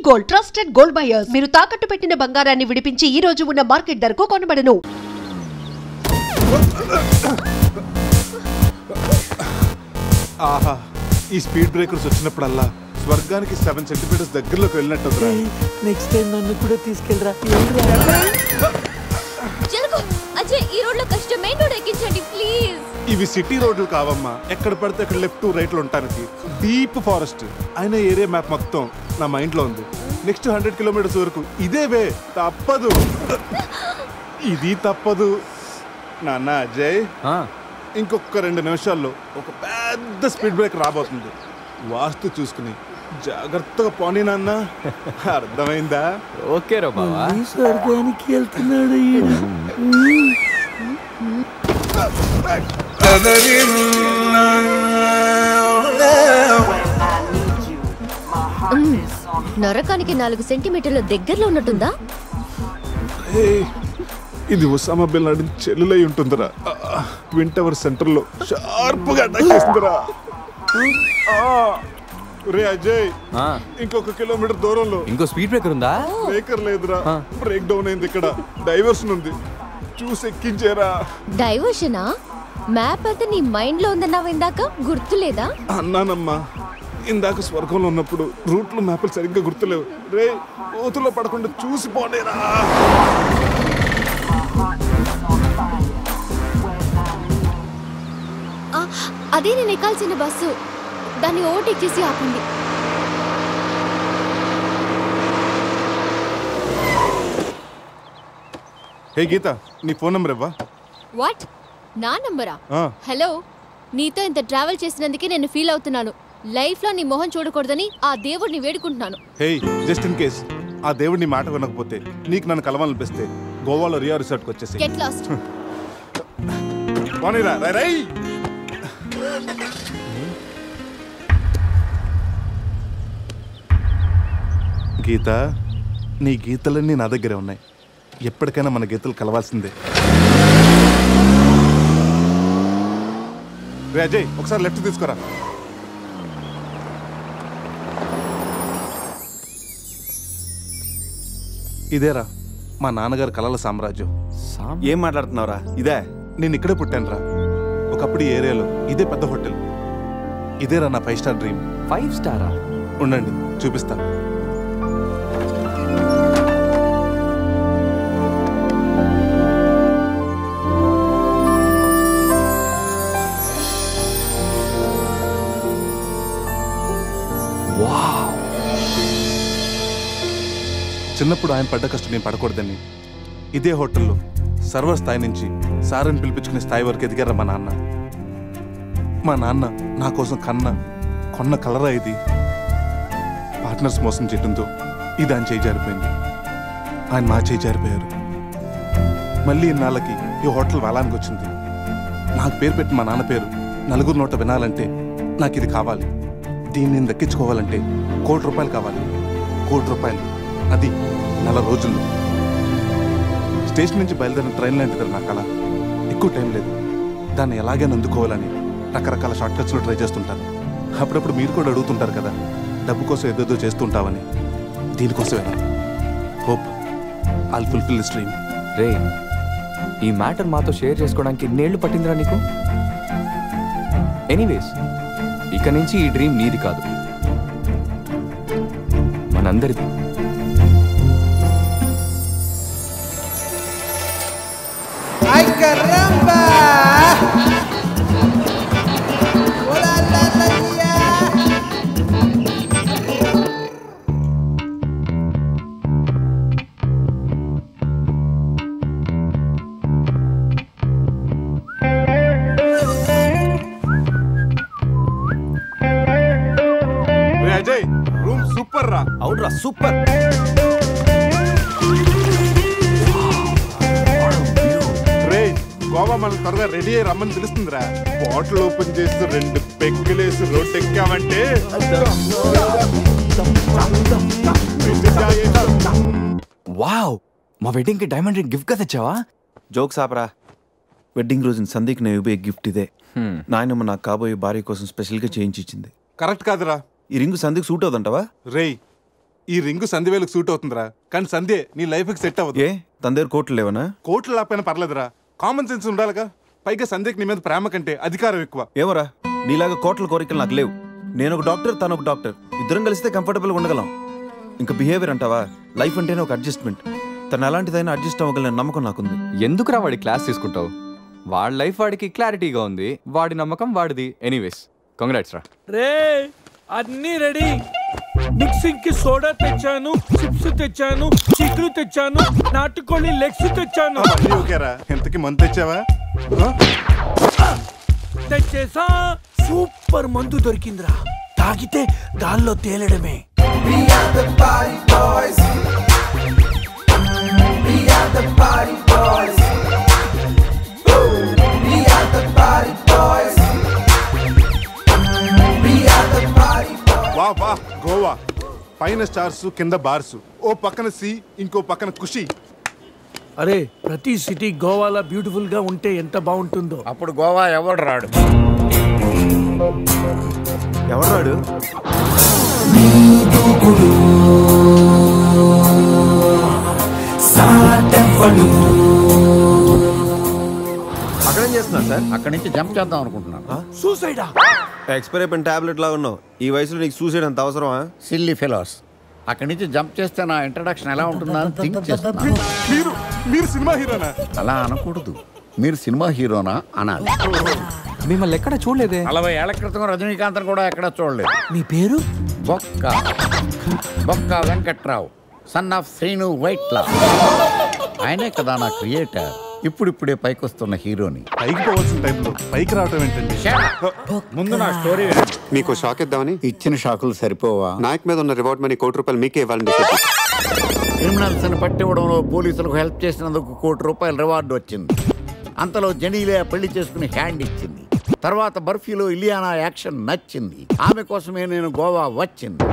Gold, trusted gold buyers. మీరు తాకట్టు పెట్టిన బంగారాన్ని విడిపించి ఈ రోజు ఉన్న మార్కెట్ ధరకు కొనబడను. ఆహా, ఈ స్పీడ్ బ్రేకర్స్ వచ్చినప్పుడల్లా స్వర్గానికి 7 సెంటీమీటర్స్ దగ్గరలోకి వెళ్ళినట్టు. నెక్స్ట్ టైం నన్ను కూడా తీసుకెళ్ళరా. ఈ రోడ్ లో కష్టం, మెయిన్ రోడ్ ఎక్కించండి ప్లీజ్. ఇవి సిటీ రోడ్లు కావమ్మా, ఎక్కడ పడితే అక్కడ లెఫ్ట్ రైట్ లో ఉంటానికి. డీప్ ఫారెస్ట్ అయిన ఏరియా మ్యాప్ మొత్తం నా మైండ్ లో ఉంది. నెక్స్ట్ 100 కిలోమీటర్స్ వరకు ఇదే వే, తప్పదు. ఇది తప్పదు నాన్న. అజయ్, ఇంకొక 2 నిమిషాల్లో ఒక పెద్ద స్పీడ్ బ్రేక్ రాబోతుంది. వాస్తు చూసుకుని జాగ్రత్తగా పోనీ నాన్న. అర్థమైందా? ఓకే రా బావా. స్వర్గానికి వెళ్తున్నాడు. నరకానికి 4 సెంటీమీటర్ల దగ్గరలో ఉన్నట్టుందా? ఇది ఒసామా బిన్ లాడెన్ చెల్లులై ఉంటుందిరా. ట్విన్ టవర్ సెంటర్ లో షార్ప్ గా అటాక్ చేస్తుందిరా. రే అజయ్, ఇంకొక కిలోమీటర్ దూరంలో ఇంకో స్పీడ్ బ్రేకర్ ఉందా? బ్రేకర్ లేదురా, బ్రేక్ డౌన్ అయింది. ఇక్కడ డైవర్షన్ ఉంది, చూసి ఎక్కించేరా. డైవర్షనా? మ్యాప్ అయితే నీ మైండ్ లో ఉందన్నావు ఇందాక, గుర్తులేదా? అన్నానమ్మా, ఇందాక స్వర్గంలో ఉన్నప్పుడు రూట్లు మ్యాప్లు సరిగ్గా గుర్తులేవు. రే, ఓతుల్లో పడకుండా చూసి పోనేరా. అదే నేను ఎక్కాల్సిన బస్సు, దాన్ని ఓవర్టేక్ చేసి ఆపండి. హే గీత, నీ ఫోన్ నెంబర్ ఇవ్వా? వాట్? నా నంబరా? హలో, నీతో ఇంత ట్రావెల్ చేసినందుకే నేను ఫీల్ అవుతున్నాను. లైఫ్ లో నీ మొహం చూడకూడదని ఆ దేవుడిని వేడుకుంటున్నాను. హే, జస్ట్ ఇన్ కేస్ ఆ దేవుడిని మాట వినకపోతే, నీకు నన్ను కలవాలనిపిస్తే గోవాలో రియా రిసార్ట్కి వచ్చేసి గెట్ లాస్ట్. పోనీరా. రై గీత, నీ గీతలన్నీ నా దగ్గరే ఉన్నాయి. ఎప్పటికైనా మన గీతలు కలవాల్సిందే. రే అజయ్, ఒకసారి లెఫ్ట్ తీసుకోరా. ఇదేరా మా నాన్నగారు కలల సామ్రాజ్యం. ఏం మాట్లాడుతున్నావురా? ఇదే నేను ఇక్కడే పుట్టాను రా. ఒకప్పుడు ఈ ఏరియాలో ఇదే పెద్ద హోటల్. ఇదేరా నా 5 స్టార్ డ్రీమ్. 5 స్టారా? ఉండండి, చూపిస్తా. చిన్నప్పుడు ఆయన పడ్డ కష్టం నేను పడకూడదని ఇదే హోటల్లో సర్వర్ స్థాయి నుంచి సారని పిలిపించుకునే స్థాయి వరకు ఎదిగారా మా నాన్న. మా నాన్న నా కోసం కొన్న కలరా ఇది. పార్ట్నర్స్ మోసం చేయడంతో ఇది ఆయన చేయి జారిపోయింది. ఆయన మా చేయి జారిపోయారు. మళ్ళీ ఇన్నాళ్ళకి ఈ హోటల్ వేలానికి వచ్చింది. నాకు పేరు పెట్టి మా నాన్న పేరు నలుగురు నోట వినాలంటే నాకు ఇది కావాలి. దీన్ని నేను దక్కించుకోవాలంటే ₹1,00,00,000 కావాలి. ₹1,00,00,000, అది 4 రోజుల్లో. స్టేషన్ నుంచి బయలుదేరిన ట్రైన్ లాంటిది నా కళ. ఎక్కువ టైం లేదు, దాన్ని ఎలాగైనా అందుకోవాలని రకరకాల షార్ట్ కట్స్లో ట్రై చేస్తుంటాను. అప్పుడప్పుడు మీరు కూడా అడుగుతుంటారు కదా, డబ్బు కోసం ఏదేదో చేస్తుంటావని. దీనికోసమేనా? Hope I'll fulfil this dream. రే, ఈ మ్యాటర్ మాతో షేర్ చేసుకోవడానికి ఎన్నేళ్ళు పట్టిందిరా నీకు? ఎనీవేస్, ఇక నుంచి ఈ డ్రీమ్ నీది కాదు, మనందరిది. అజయ్, రూమ్ సూపర్ రా. అవునరా, సూపర్. రే, గోవా మనం త్వరగా రెడీ అయ్యి రమ్మని తెలుస్తుందిరా. బాటిల్ ఓపెన్ చేస్తూ 2 పెగ్గులేసి రోడ్ ఎక్కామంటే వావ్, మా వెడ్డింగ్ కి డైమండ్ రింగ్ గిఫ్ట్ గా తెచ్చావా? జోక్స్ ఆపరా. వెడ్డింగ్ రోజున సందీక్ నేను ఇవ్వే గిఫ్ట్ ఇదే. నాయనమ్మ నాకు కాబోయే భార్య కోసం స్పెషల్గా చేయించి ఇచ్చింది. కరెక్ట్ కాదురా. ఈ రింగు సందీక్ సూట్ అవుతుంటావా? రేయ్, ఈ రింగు సంధ్యవేలకు సూట్ అవుతుందిరా, కానీ సంధ్య నీ లైఫ్కి సెట్ అవ్వదు. ఏ తన దగ్గర కోట్లు లేవనా? కోట్లు లేకపోయినా పర్లేదురా, కామన్ సెన్స్ ఉండాలిగా. పైగా సంధ్యకి నీ మీద ప్రేమ కంటే అధికారం ఎక్కువ. ఏమోరా, నీలాగా కోట్ల కోరికలు నాకు లేవు. నేను ఒక డాక్టర్, తను ఒక డాక్టర్, ఇద్దరం కలిస్తే కంఫర్టబుల్గా ఉండగలం. ఇంకా బిహేవియర్ అంటావా, లైఫ్ అంటేనే ఒక అడ్జస్ట్మెంట్. తను ఎలాంటిదైనా అడ్జస్ట్ అవ్వగల నమ్మకం నాకుంది. ఎందుకురా వాడి క్లాస్ తీసుకుంటావు? వాడి లైఫ్ వాడికి క్లారిటీగా ఉంది, వాడి నమ్మకం వాడిది. ఎనీవేస్ కంగ్రాట్స్ రా. రే అన్నీ రెడీ. మిక్సింగ్ కి సోడా తెచ్చాను, చిప్స్ తెచ్చాను, చిక్కులు తెచ్చాను, నాటుకోళ్ళి లెగ్స్ తెచ్చాను. ఓకేరా, ఎంతకి మందు తెచ్చావా? తెచ్చేసా. సూపర్ మందు దొరికిందిరా, తాగితే దానిలో తేలడమే. వా వా గోవా, పైన స్టార్స్ కింద బార్స్, ఓ పక్కన సీ ఇంకో పక్కన ఖుషి. అరే ప్రతి సిటీ గోవాలో బ్యూటిఫుల్ గా ఉంటే ఎంత బాగుంటుందో. అప్పుడు గోవా ఎవడు రాడు. ఎవరు రాడు? అక్కడేం చేస్తున్నా సార్? అక్కడి నుంచి జంప్ చేద్దాం అనుకుంటున్నాను. సూసైడా? ఎక్స్పైర్ అయిపోయిన టాబ్లెట్ లాగా ఉన్నావు. ఈ వయసులో నీకు సూసైడ్ అంత అవసరమా? Silly fellows. అక్కడి నుంచి జంప్ చేస్తే నా ఇంట్రడక్షన్ ఎలా ఉంటుందా అని థింక్ చేస్తున్నాను. మీరు సినిమా హీరోనా? అలా అనకూడదు, మీరు సినిమా హీరోనా అనాలి. మిమ్మల్ని ఎక్కడ చూడలేదే. 40 ఏళ్ల క్రితం రజనీకాంత్ కూడా ఎక్కడ చూడలేదు. మీ పేరు? బొక్క వెంకట్రావు, సన్ ఆఫ్ శ్రీను వైట్లా. ఆయనే కదా నా క్రియేటర్. ఇప్పుడిప్పుడే పైకి వస్తున్న హీరోని. పైకి పోవాల్సిన టైంలో పైకి రావటం ఏంటండి? ముందు నా స్టోరీ వినండి. మీకు షాక్ ఇద్దామని. ఇచ్చిన షాకులు సరిపోవా? నాయక్ మీద ఉన్న రివార్డ్ మనీ ₹1 మీకే ఇవ్వాలని డిసైడ్ చేశాను. క్రిమినల్స్ ని పట్టివ్వడంలో పోలీసులకు హెల్ప్ చేసినందుకు ₹1 రివార్డు వచ్చింది. అంతలో జనీలే పెళ్లి చేసుకుని హ్యాండ్ ఇచ్చింది. తర్వాత బర్ఫీలో ఇలియానా యాక్షన్ నచ్చింది. ఆమె కోసమే నేను గోవా వచ్చింది.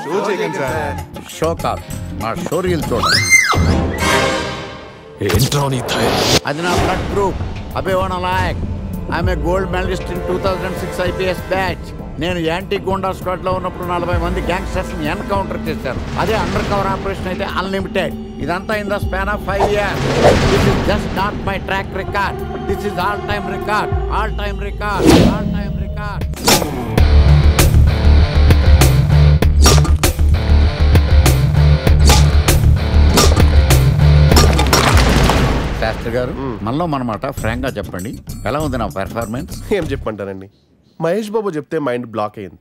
షో చేయకండి సార్. షో కాదు, నా షోరీలు చూడండి. అది నా బ్లడ్ గ్రూప్, అభివాణ నాయక్. ఆమె gold medalist in 2006 IPS batch. నేను యాంటీ గోండా స్క్వాడ్ లో ఉన్నప్పుడు 40 మంది గ్యాంగ్స్టర్స్ ని ఎన్కౌంటర్ చేశాను. అదే అండర్ కవర్ ఆపరేషన్ అయితే అన్లిమిటెడ్. ఇదంతా in the span of 5 years. This is just not my track record, this is all time record. Shastri garu, మనలో మనమాట ఫ్రాంక్ గా చెప్పండి, ఎలా ఉంది నా పెర్ఫార్మెన్స్? ఏం చెప్పంటారండి, మహేష్ బాబు చెప్తే మైండ్ బ్లాక్ అయింది,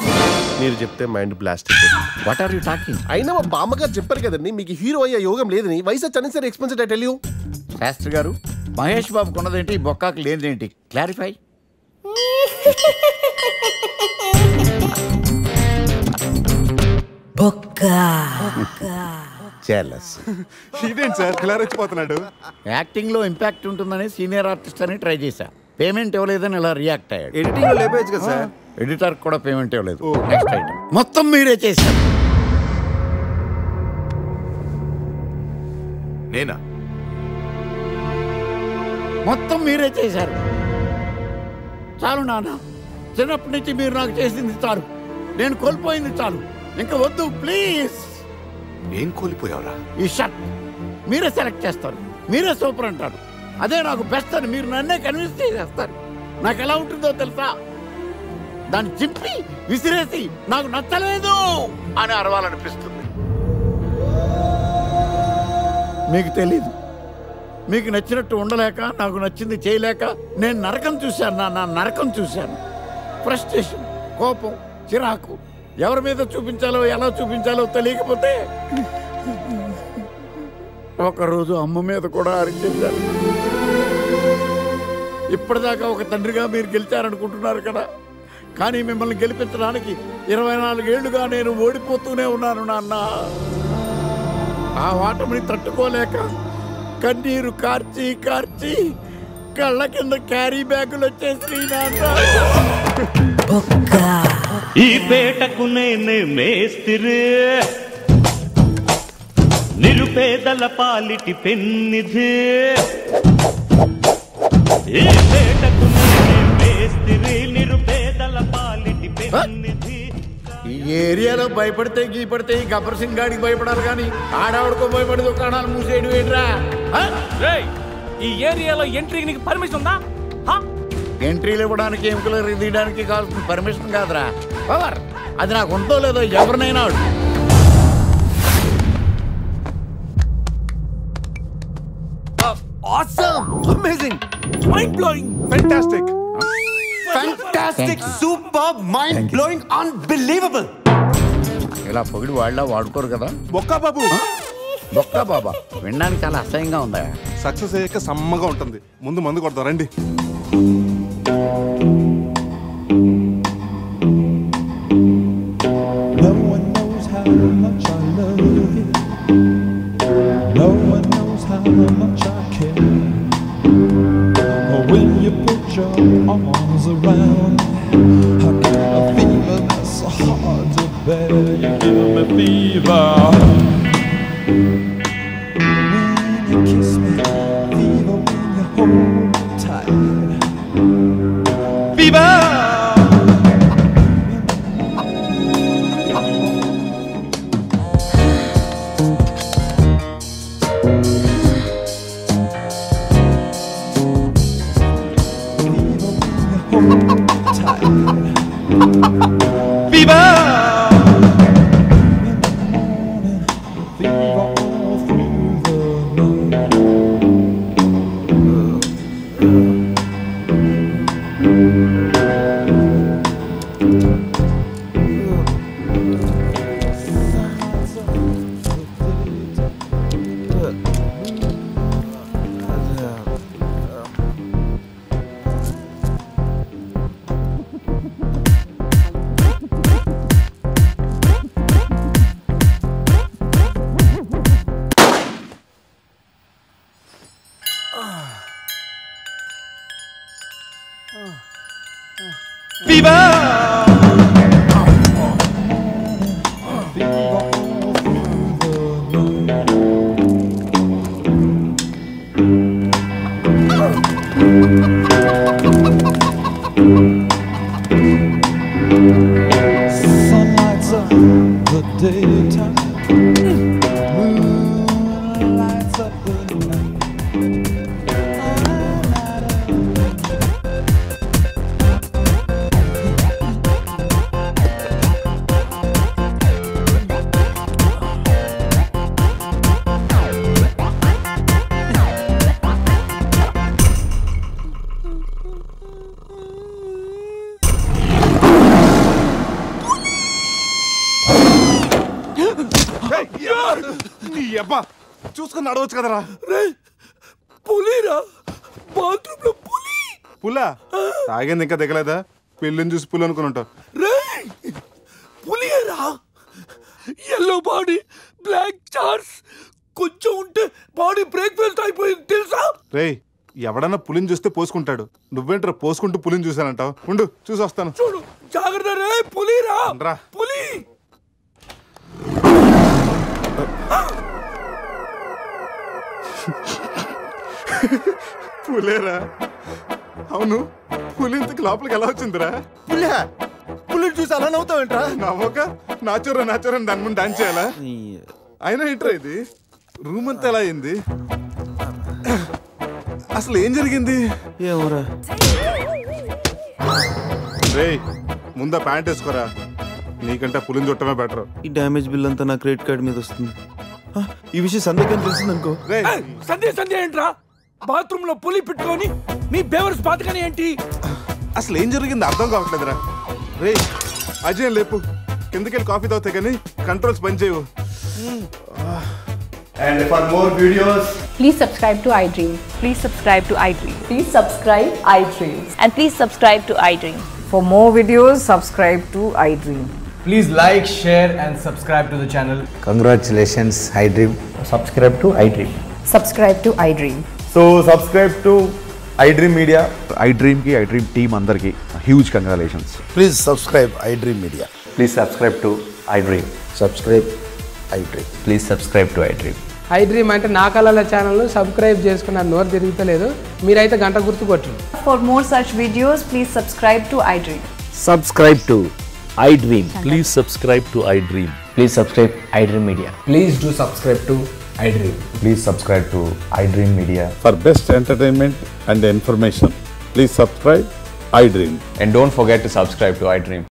మీరు చెప్తే మైండ్ బ్లాస్ట్ అయిపోయింది. What are you talking? అయినా మా బామ్మగారు చెప్పారు కదండి, మీకు హీరో అయ్యే యోగం లేదని. వయసు unnecessary expensive I tell you. Shastri garu, Mahesh బాబుకు ఉన్నదేంటి, బొక్కాకు లేదేంటి? క్లారిఫై. ఇదేంటి సార్ ఇలా రెచ్చిపోతున్నాడు? యాక్టింగ్ లో ఇంపాక్ట్ ఉంటుందని సీనియర్ ఆర్టిస్ట్ అని ట్రై చేశా. పేమెంట్ ఇవ్వలేదని ఇలా రియాక్ట్ అయ్యాడు. ఎడిటింగ్ లో లేపేయచ్చు కదా సార్. ఎడిటర్ కూడా పేమెంట్ ఇవ్వలేదు. నెక్స్ట్ ఐటమ్ మొత్తం మీరే చేశారు. నేనా? మొత్తం మీరే చేశారు. చాలు నాన్న, చిన్నప్పటి నుంచి మీరు నాకు చేసింది చాలు, నేను కోల్పోయింది చాలు, ఇంకా వద్దు ప్లీజ్. ఏం కోల్పోయావురా? ఈ షర్ట్ మీరే సెలెక్ట్ చేస్తారు, మీరే సూపర్ అంటారు, అదే నాకు బెస్ట్ అని మీరు నన్నే కన్విన్స్ చేసేస్తారు. నాకు ఎలా ఉంటుందో తెలుసా, దాన్ని చింపి విసిరేసి నాకు నచ్చలేదు అని అరవాలనిపిస్తుంది. మీకు తెలీదు, మీకు నచ్చినట్టు ఉండలేక, నాకు నచ్చింది చేయలేక నేను నరకం చూశాను. నా నరకం చూశాను. ఫ్రస్ట్రేషన్, కోపం, చిరాకు, ఎవరి మీద చూపించాలో ఎలా చూపించాలో తెలియకపోతే ఒకరోజు అమ్మ మీద కూడా అరిచేశారు. ఇప్పటిదాకా ఒక తండ్రిగా మీరు గెలిచారనుకుంటున్నారు కదా, కానీ మిమ్మల్ని గెలిపించడానికి 24 ఏళ్లుగా నేను ఓడిపోతూనే ఉన్నాను నాన్న. ఆ ఓటమిని తట్టుకోలేక కన్నీరు కార్చి కార్చి కళ్ళ కింద క్యారీ బ్యాగులు వచ్చేసి ఈ పేటకు నేనే మేస్తిరి, నిరుపేదల పాలిటి పెన్నిధి. ఈ పేటకు నేనే మేస్తిరి, నిరుపేదల పాలిటి పెన్నిధి. ఈ ఏరియాలో భయపడితే గీపడితే ఈ గబ్బర్ సింగ్ గాడికి భయపడాలి కానీ ఆడవాడికో భయపడి దుకాణాలు మూసేయడం ఏంట్రా? ఈ ఏరియాలో ఎంట్రీకి నీకు పర్మిషన్ ఉందా? ఎంట్రీలు ఇవ్వడానికి ఎముకలు తీయడానికి కావాల్సిన పర్మిషన్ కాదురా, పవర్. అది నాకు ఉందో లేదో ఎవరినైనా Awesome! Amazing! Mind-blowing! Fantastic! Fantastic! Superb! Mind-blowing! Unbelievable! ఇలా పొగిడి వాళ్ళ వాడుకోరు కదా. బొక్కా బాబు, బొక్కా బాబా వినడానికి చాలా అసహ్యంగా ఉందా? సక్సెస్ అయ్యాక సమ్మగా ఉంటుంది. ముందు మందు కొడతాం రండి. No one knows how much I love you. No one knows how much I care. When you put your arms around me, I get a fever that's so hard to bear. You give me fever. When you kiss me, fever when you hold me tight. Fever! చూసుకుని నడవచ్చు కదరా. పులిరా, bathroom లో పులి. పులా తాగింది ఇంకా దిగలేదా? పెళ్ళిని చూసి పులి అనుకుని ఉంటావు. పులిరా, ఎల్లో బాడీ, బ్లాక్ చార్స్, కొంచెం ఉంటే బాడీ బ్రేక్ఫాస్ట్ అయిపోయింది తెలుసా? రేయ్, ఎవడన్నా పులిని చూస్తే పోసుకుంటాడు. నువ్వేంట్రా పోసుకుంటూ పులిని చూసానంటావు? ఉండు చూసి వస్తాను. చూడు జాగ్రత్త రే. పులిరా, పులి. పులేరా? అవును, పులి ఇంతకు లోపలికి ఎలా వచ్చిందిరా? పులి చూసి అలా నవ్వుతావేంట్రా? నవ్వక నాచురా నాచురా దాని ముందు డాన్స్ చేయాలా? అయినా ఏంట్రా ఇది? రూమ్ అంతా ఎలా అయింది? అసలు ఏం జరిగింది? ఏమోరా. రేయ్, ముందా ప్యాంట్ వేసుకోరా. నీకంటే పులిని చుట్టమే బెటర్. ఈ డ్యామేజ్ బిల్ అంతా నా క్రెడిట్ కార్డ్ మీద వస్తుంది. ఈ విషయం సందేహం తెలిసిందనుకో. సంధ్య ఏంట్రా? బాత్రూమ్ లో పులి పెట్టుకొని నీ బేవర్స్ బాతకని ఏంటి? అసలు ఏం జరిగింది అర్థం కావట్లేదురా. రేయ్ అజయ్ లేపు, కిందకెళ్ళి కాఫీ తాగుతాయి కానీ కంట్రోల్స్ పని చేయవు. And for more videos, please subscribe to iDream. Please subscribe to iDream. Please subscribe iDream. And please subscribe to iDream. For more videos, subscribe to iDream. please like, share and subscribe to the channel. Congratulations, iDream. Subscribe to iDream. Subscribe to iDream. So subscribe to iDream Media. iDream ki iDream team andarki huge congratulations. Please subscribe iDream Media. Please subscribe to iDream. Subscribe iDream. Please subscribe to iDream. iDream అంటే నా కళల channel subscribe చేసుకున్న నోరు తిరుగుతలేదు. మీరైతే గంట గుర్తు కొట్టండి. For more such videos, please subscribe to iDream. Subscribe to iDream. Please subscribe to iDream. Please subscribe iDream Media. Please do subscribe to iDream. Please subscribe to iDream Media. For best entertainment and information, please subscribe iDream. And don't forget to subscribe to iDream.